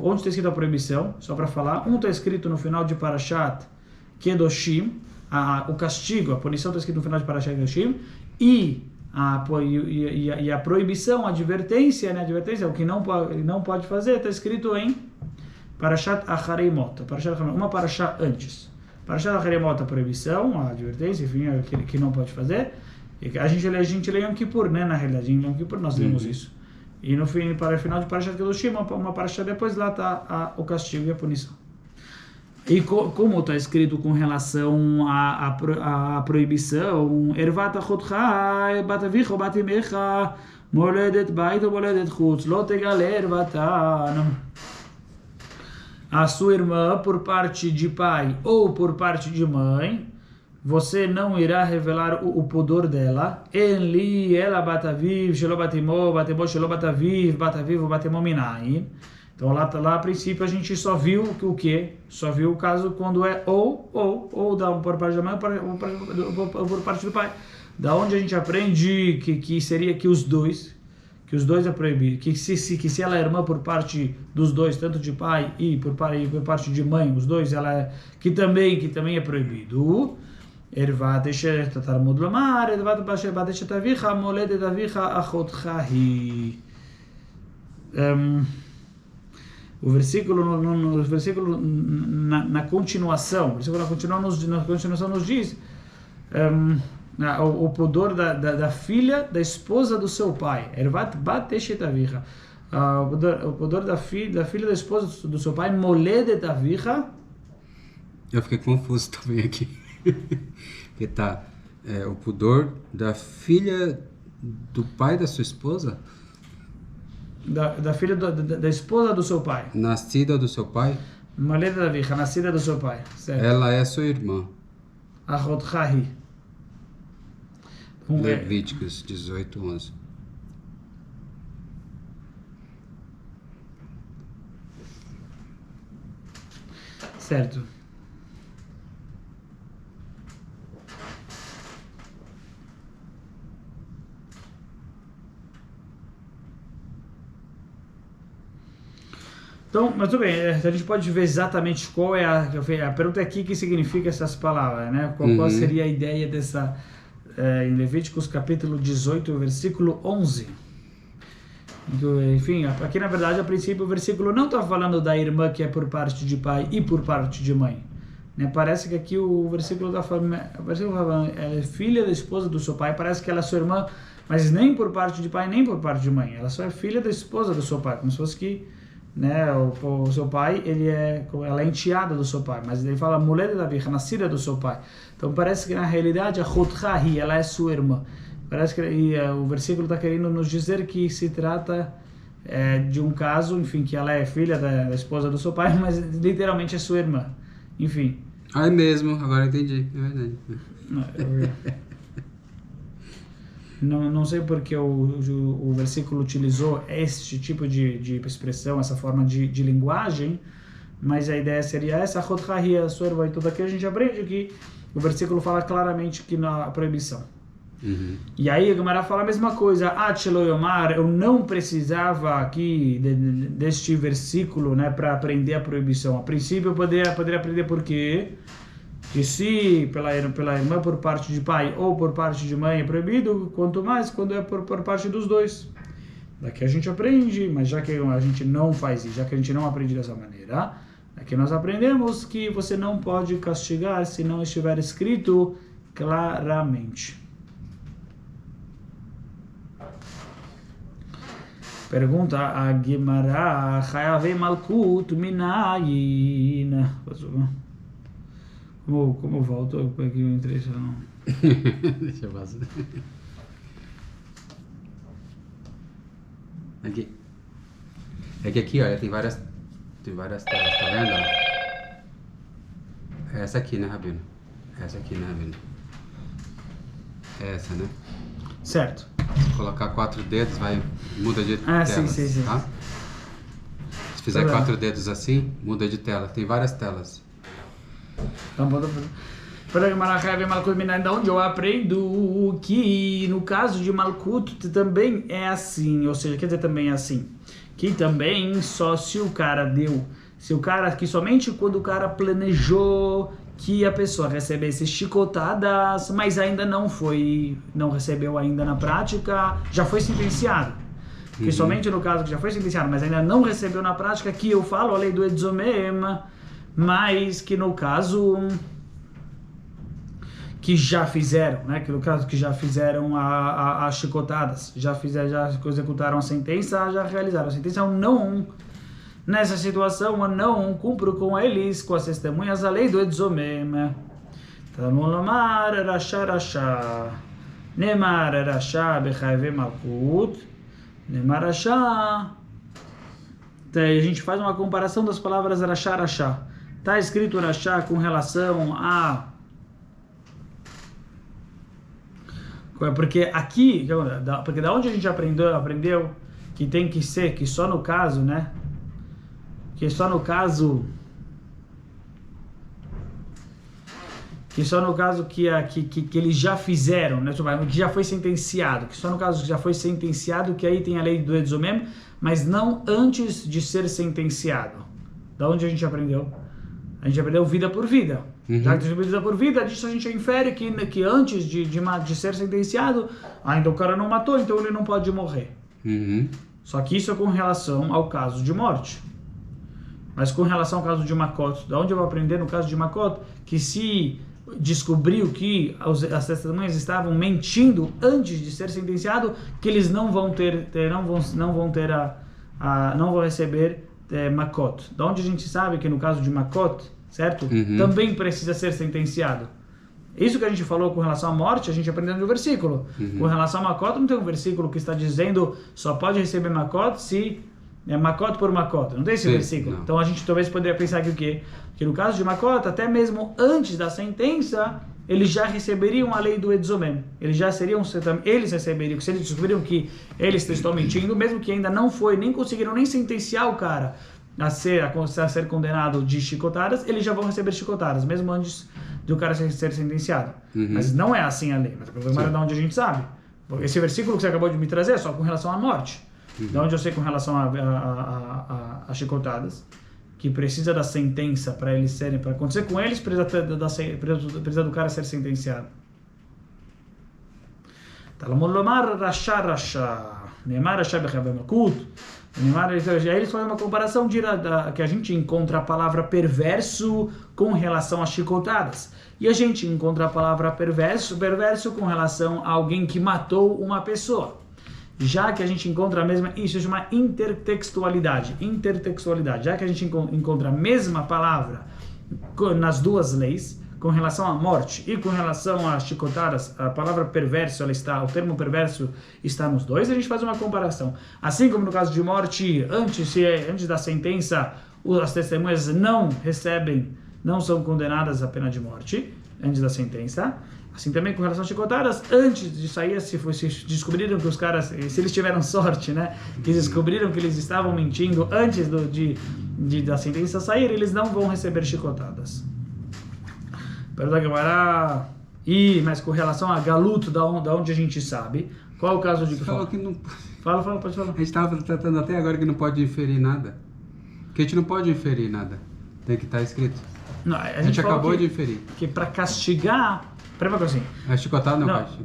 onde está escrito a proibição, só para falar. Um está escrito no final de Parashat Kedoshim, o castigo, a punição está escrito no final de Parashat Kedoshim, e a proibição, a advertência, né? A advertência, o que não pode fazer, está escrito em Parashat Achareimot, uma Parashat antes. Parashat Achareimot, a proibição, a advertência, enfim, aquele que não pode fazer. A gente lê Yom Kippur, né? Na realidade, em Yom Kippur nós lemos isso. E no final de Parashat Kedoshim, uma Parashat depois, lá está o castigo e a punição. E como está escrito com relação à proibição, Ervat achotcha bat avicha bat imecha moledet bait ou moledet chutz lo tegale ervatan. A sua irmã por parte de pai ou por parte de mãe, você não irá revelar o pudor dela. Eli ela bat aviv shelo bat imo shelo bat aviv ou bat imo minayin. Então lá a princípio a gente só viu o quê? Só viu o caso quando é ou por parte da mãe ou por parte do pai. Da onde a gente aprende que seria que os dois é proibido, que se ela é irmã por parte dos dois, tanto de pai e por parte de mãe, os dois, ela que também é proibido. Ervat eshet tarmud lomar, ervat bashet eshet avicha moledet avicha achotcha hi. O versículo na continuação, nos diz o pudor da filha, da esposa do seu pai. Ervat bat eshet avicha. O pudor da filha da esposa do seu pai, moledet avicha. Eu fiquei confuso também aqui. Porque o pudor da filha do pai da sua esposa? Da filha da esposa do seu pai. Nascida do seu pai? Moledet avicha, nascida do seu pai. Certo. Ela é sua irmã. Achotcha hi. Levíticos 18:11. Certo. Então, mas tudo bem, a gente pode ver exatamente qual é a pergunta aqui que significa essas palavras, né? Qual seria a ideia dessa, em Levíticos capítulo 18, versículo 11. Enfim, aqui na verdade, a princípio, o versículo não está falando da irmã que é por parte de pai e por parte de mãe. Né? Parece que aqui o versículo está falando, ela é filha da esposa do seu pai, parece que ela é sua irmã, mas nem por parte de pai, nem por parte de mãe. Ela só é filha da esposa do seu pai, como se fosse que, né, o seu pai, ela é enteada do seu pai, mas ele fala mulher da virgem, nascida do seu pai. Então parece que na realidade a chotcha hi, ela é sua irmã. Parece que o versículo está querendo nos dizer que se trata de um caso, enfim, que ela é filha da esposa do seu pai, mas literalmente é sua irmã. Enfim. É mesmo, agora entendi, é verdade. Não sei porque o versículo utilizou este tipo de expressão, essa forma de linguagem, mas a ideia seria essa, chotcha hi, a sua irmã. E tudo aqui a gente aprende que o versículo fala claramente que na proibição. E aí a Gemara fala a mesma coisa. Eu não precisava aqui deste versículo, né, para aprender a proibição. A princípio eu poderia aprender por quê? Que se pela irmã por parte de pai ou por parte de mãe é proibido, quanto mais quando é por parte dos dois. Daqui a gente aprende, mas já que a gente não faz isso, já que a gente não aprende dessa maneira, daqui nós aprendemos que você não pode castigar se não estiver escrito claramente. Pergunta a Gemara, Chayavei Malkut Minayin. Como volto? Eu peguei o interesse ou não? Deixa eu passar. Aqui. É que aqui, olha, tem várias telas, tá vendo? Essa aqui, né, Rabino? Essa, né? Certo. Se colocar 4 dedos, muda de tela. Sim. Tá? Se fizer 4 dedos assim, muda de tela. Tem várias telas. Da onde eu aprendo que no caso de Malkut também é assim, ou seja, quer dizer, também é assim, que também só se o cara que somente quando o cara planejou que a pessoa recebesse chicotadas, mas ainda não recebeu ainda na prática, já foi sentenciado. Que somente no caso que já foi sentenciado, mas ainda não recebeu na prática, que eu falo a lei do Edzomem, mas que no caso que já fizeram, né? Que no caso que já fizeram as chicotadas, já executaram a sentença, já realizaram a sentença, eu não, nessa situação, eu não cumpro com eles, com as testemunhas, a lei do Edzomem. Talmud lomar rasha rasha, nemar rasha bechayve malkut, nemar rasha. A gente faz uma comparação das palavras rasha rasha. Está escrito rasha com relação a... Porque aqui, porque da onde a gente aprendeu que tem que ser, que só no caso, né? Que só no caso que eles já fizeram, né? Que já foi sentenciado, que só no caso que já foi sentenciado, que aí tem a lei do Edzomem, mas não antes de ser sentenciado. Da onde a gente aprendeu? A gente aprendeu vida por vida. Já que a gente vida por vida, disso a gente infere que antes de ser sentenciado, ainda o cara não matou, então ele não pode morrer. Só que isso é com relação ao caso de morte. Mas com relação ao caso de Makot, da onde eu vou aprender no caso de Makot, que se descobriu que as testemunhas estavam mentindo antes de ser sentenciado, que eles não vão receber Makot. Da onde a gente sabe que no caso de Makot, certo? Também precisa ser sentenciado. Isso que a gente falou com relação à morte, a gente aprendeu no versículo. Com relação a Makot, não tem um versículo que está dizendo só pode receber Makot se é Makot por Makot. Não tem esse versículo. Não. Então a gente talvez poderia pensar que o quê? Que no caso de Makot, até mesmo antes da sentença, eles já receberiam a lei do Edzomem. Eles receberiam, se eles descobriram que eles estão mentindo, mesmo que ainda não foi, nem conseguiram nem sentenciar o cara a ser condenado de chicotadas, eles já vão receber chicotadas, mesmo antes do cara ser sentenciado. Mas não é assim a lei. Mas o problema é de onde a gente sabe. Esse versículo que você acabou de me trazer é só com relação à morte. De onde eu sei com relação a chicotadas, que precisa da sentença para acontecer com eles, precisa do cara ser sentenciado. Talmud lomar rasha rasha, nemar rasha bechayve malkut. Aí eles fazem uma comparação que a gente encontra a palavra perverso com relação a chicotadas. E a gente encontra a palavra perverso com relação a alguém que matou uma pessoa. Já que a gente encontra a mesma, isso chama intertextualidade. Já que a gente encontra a mesma palavra nas duas leis, com relação à morte e com relação a chicotadas, a palavra perverso, o termo perverso está nos dois, a gente faz uma comparação. Assim como no caso de morte, antes da sentença, as testemunhas não são condenadas à pena de morte, antes da sentença. Assim também com relação a chicotadas, antes de sair, se descobriram que os caras, se eles tiveram sorte, né, que descobriram que eles estavam mentindo antes da sentença sair, eles não vão receber chicotadas. Pergunta que mas com relação a galuto, da onde a gente sabe, qual é o caso de que fala? Que não... Fala, pode falar. A gente estava tratando até agora que não pode inferir nada. Que a gente não pode inferir nada. Tem que estar escrito. Não, a gente acabou de inferir. Que para castigar... Primeira coisa assim... A chicotada não pode.